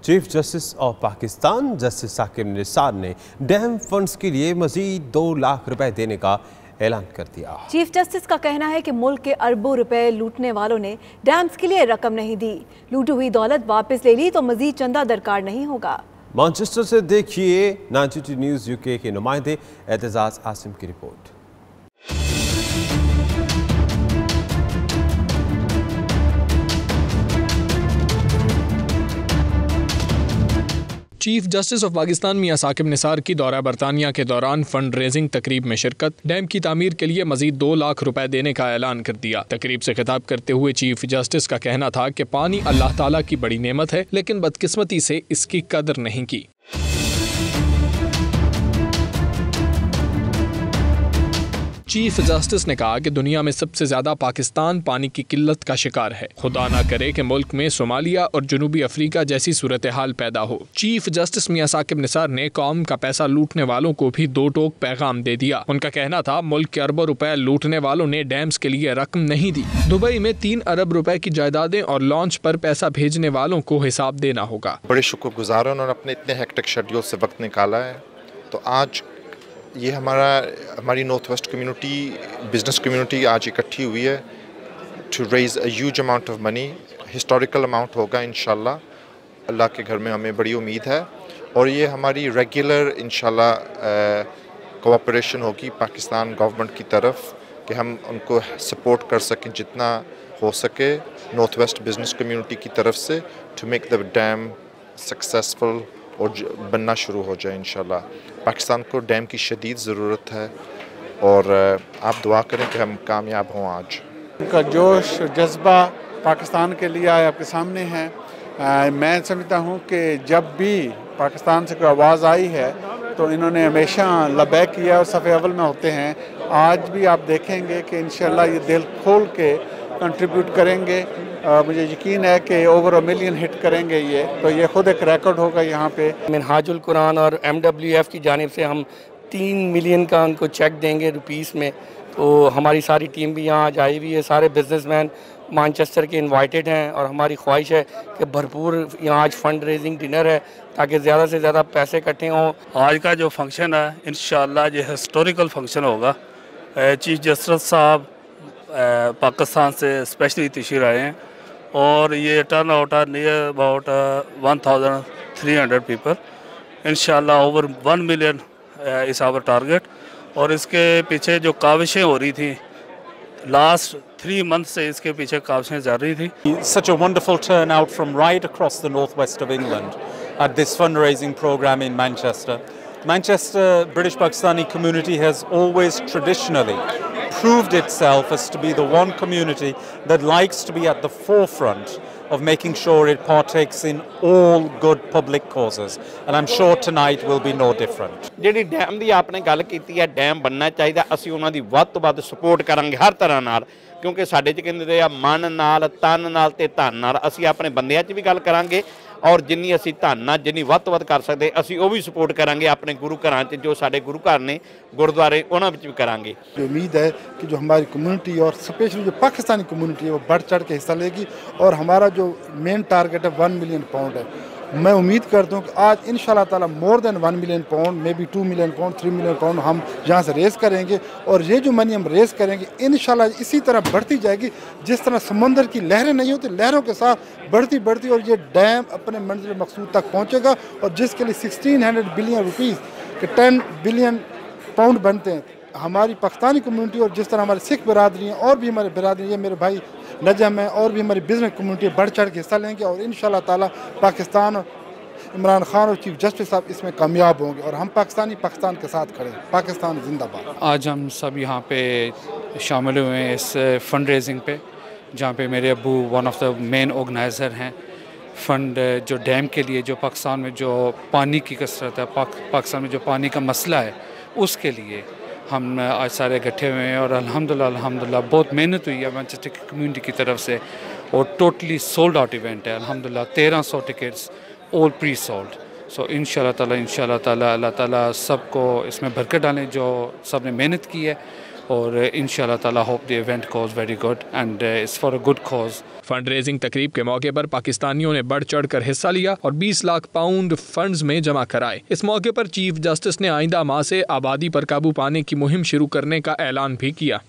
Chief justice of Pakistan justice Saqib Nisar ने dam funds के लिए मजीद 2 लाख रुपए देने का ऐलान कर दिया। चीफ जस्टिस का कहना है कि मुल्क के अरबों रुपए लूटने वालों ने डैम्स के लिए रकम नहीं दी। लूटी हुई दौलत वापस ले ली तो मजीद चंदा दरकार नहीं होगा। मैनचेस्टर से देखिए 92 न्यूज़ यूके के नुमाइंदे एतजाज आसिम की report. Chief justice of Pakistan Mian Saqib Nisar की दौरा बरतानिया के दौरान फंड रेजिंग तकरीब में शिरकत, डैम की तामीर के लिए मजीद 2 लाख रुपए देने का ऐलान कर दिया। तकरीब से खिताब करते हुए चीफ जस्टिस का कहना था कि पानी अल्लाह ताला की बड़ी नेमत है, लेकिन बदकिस्मती से इसकी कदर नहीं की। चीफ जस्टिस ने कहा कि दुनिया में सबसे ज्यादा पाकिस्तान पानी की किल्लत का शिकार है। खुदा ना करे कि मुल्क में सोमालिया और जनूबी अफ्रीका जैसी सूरत हाल पैदा हो। चीफ जस्टिस मियां साकिब निसार ने कौम का पैसा लूटने वालों को भी 2 टोक पैगाम दे दिया। उनका कहना था मुल्क के अरबों रुपए लूटने वालों ने डैम्स के लिए रकम नहीं दी। दुबई में 3 अरब रुपए की जायदादें और लॉन्च पर पैसा भेजने वालों को हिसाब देना होगा। बड़े शुक्रगुजार हैं, उन्होंने अपने इतने हेक्टिक शेड्यूल से वक्त निकाला है। तो आज ये हमारी north west community, business community आज इकट्ठी हुई है to raise a huge amount of money. Historical amount होगा इंशाल्लाह। अल्लाह के घर में हमें बड़ी उम्मीद है और ये हमारी रेगुलर इंशाल्लाह कोऑपरेशन होगी पाकिस्तान गवर्नमेंट की तरफ कि हम उनको सपोर्ट कर सकें जितना हो सके नॉर्थ वेस्ट बिजनेस कम्युनिटी की तरफ से to make the dam successful और बनना शुरू हो जाए इंशाल्लाह। पाकिस्तान को डैम की शदीद ज़रूरत है और आप दुआ करें कि हम कामयाब हों। आज उनका जोश जज्बा पाकिस्तान के लिए आपके सामने है। मैं समझता हूँ कि जब भी पाकिस्तान से कोई आवाज़ आई है तो इन्होंने हमेशा लबैक किया और सफ़े अव्वल में होते हैं। आज भी आप देखेंगे कि इंशाल्लाह ये दिल खोल के कंट्रीब्यूट करेंगे। मुझे यकीन है कि ओवर 1 मिलियन हिट करेंगे ये, तो ये खुद एक रिकॉर्ड होगा यहाँ पे। मिनहाजुल कुरान और MWF की जानिब से हम 3 मिलियन का उनको चेक देंगे रुपीस में। तो हमारी सारी टीम भी यहाँ आज आई हुई है, सारे बिजनेसमैन मैनचेस्टर के इनवाइटेड हैं और हमारी ख्वाहिश है कि भरपूर यहाँ आज फंड रेजिंग डिनर है ताकि ज़्यादा से ज़्यादा पैसे इकट्ठे हों। आज का जो फंक्शन है इंशाल्लाह ये हिस्टोरिकल फंक्शन होगा। चीफ जस्टिस साहब पाकिस्तान से स्पेशली तशरीफ़ आए हैं और ये टर्न आउट है नियर अबाउट 1300 पीपल। इंशाल्लाह ओवर 1 मिलियन इस आवर टारगेट। और इसके पीछे जो काविशें हो रही थी लास्ट 3 मंथ से इसके पीछे काविशें जारी थी। Such a wonderful turnout from right across the northwest of England at this fundraising program in Manchester. Manchester British Pakistani community has always traditionally proved itself as to be the one community that likes to be at the forefront of making sure it partakes in all good public causes, and I'm sure tonight will be no different. ਜਿਹੜੀ dam ਦੀ ਆਪਨੇ ਗੱਲ ਕੀਤੀ ਹੈ, dam ਬਣਨਾ ਚਾਹੀਦਾ। ਅਸੀਂ ਉਹਨਾਂ ਦੀ ਵੱਧ ਤੋਂ ਵੱਧ ਸਪੋਰਟ ਕਰਾਂਗੇ ਹਰ ਤਰ੍ਹਾਂ ਨਾਲ, ਕਿਉਂਕਿ ਸਾਡੇ 'ਚ ਕਹਿੰਦੇ ਆ ਮਨ ਨਾਲ, ਤਨ ਨਾਲ ਤੇ ਧਨ ਨਾਲ। ਅਸੀਂ ਆਪਣੇ ਬੰਦਿਆਂ 'ਚ ਵੀ ਗੱਲ ਕਰਾਂਗੇ और जिन्नी असी धन नाल जिन्नी वध तो वध कर सकते असी वो भी सपोर्ट करांगे। अपने गुरु घरां च जो साडे गुरु घर ने गुरुद्वारे उन्हां विच भी करांगे। उम्मीद है कि जो हमारी कम्युनिटी और स्पेशली जो पाकिस्तानी कम्युनिटी है वो बढ़ चढ़ के हिस्सा लेगी और हमारा जो मेन टारगेट है 1 मिलियन पाउंड है। मैं उम्मीद करता हूँ कि आज इंशाल्लाह ताला more than 1 million pound, may be 2 million pound, 3 million pound हम यहाँ से रेस करेंगे और ये जो मनी हम रेस करेंगे इंशाल्लाह इसी तरह बढ़ती जाएगी जिस तरह समंदर की लहरें नहीं होती, लहरों के साथ बढ़ती बढ़ती और ये डैम अपने मंजिल मकसूद तक पहुँचेगा और जिसके लिए 1600 बिलियन रुपीज़ के 10 बिलियन पाउंड बनते हैं। हमारी पाकिस्तानी कम्युनिटी और जिस तरह हमारे सिख बिरादरी हैं और भी हमारे बिरादरी, ये मेरे भाई नजम है और भी हमारी बिजनेस कम्युनिटी बढ़ चढ़ के हिस्सा लेंगे और इंशाल्लाह ताला पाकिस्तान और इमरान खान और चीफ जस्टिस साहब इसमें कामयाब होंगे और हम पाकिस्तान के साथ खड़े हैं। पाकिस्तान जिंदाबाद। आज हम सब यहाँ पे शामिल हुए हैं इस फंड रेजिंग पे, जहाँ पे मेरे अब्बू one of the main organiser हैं। फ़ंड जो डैम के लिए, जो पाकिस्तान में जो पानी की कसरत है, पाकिस्तान में जो पानी का मसला है, उसके लिए हम आज सारे इकट्ठे हुए हैं और अल्हम्दुलिल्लाह बहुत मेहनत हुई है मैनचेस्टर की कम्युनिटी की तरफ से और टोटली सोल्ड आउट इवेंट है। अल्हम्दुलिल्लाह 1300 टिकट्स ऑल प्री सोल्ड। सो इंशाल्लाह ताला अल्लाह ताला सबको इसमें बरकत डालें जो सब ने मेहनत की है और इंशाल्लाह ताला hope the event goes very good and it's for a good cause. Fund raising तकरीब के मौके पर पाकिस्तानियों ने बढ़ चढ़ कर हिस्सा लिया और 20 लाख पाउंड फंड्स में जमा कराए। इस मौके पर चीफ जस्टिस ने आइंदा माह से आबादी पर काबू पाने की मुहिम शुरू करने का ऐलान भी किया।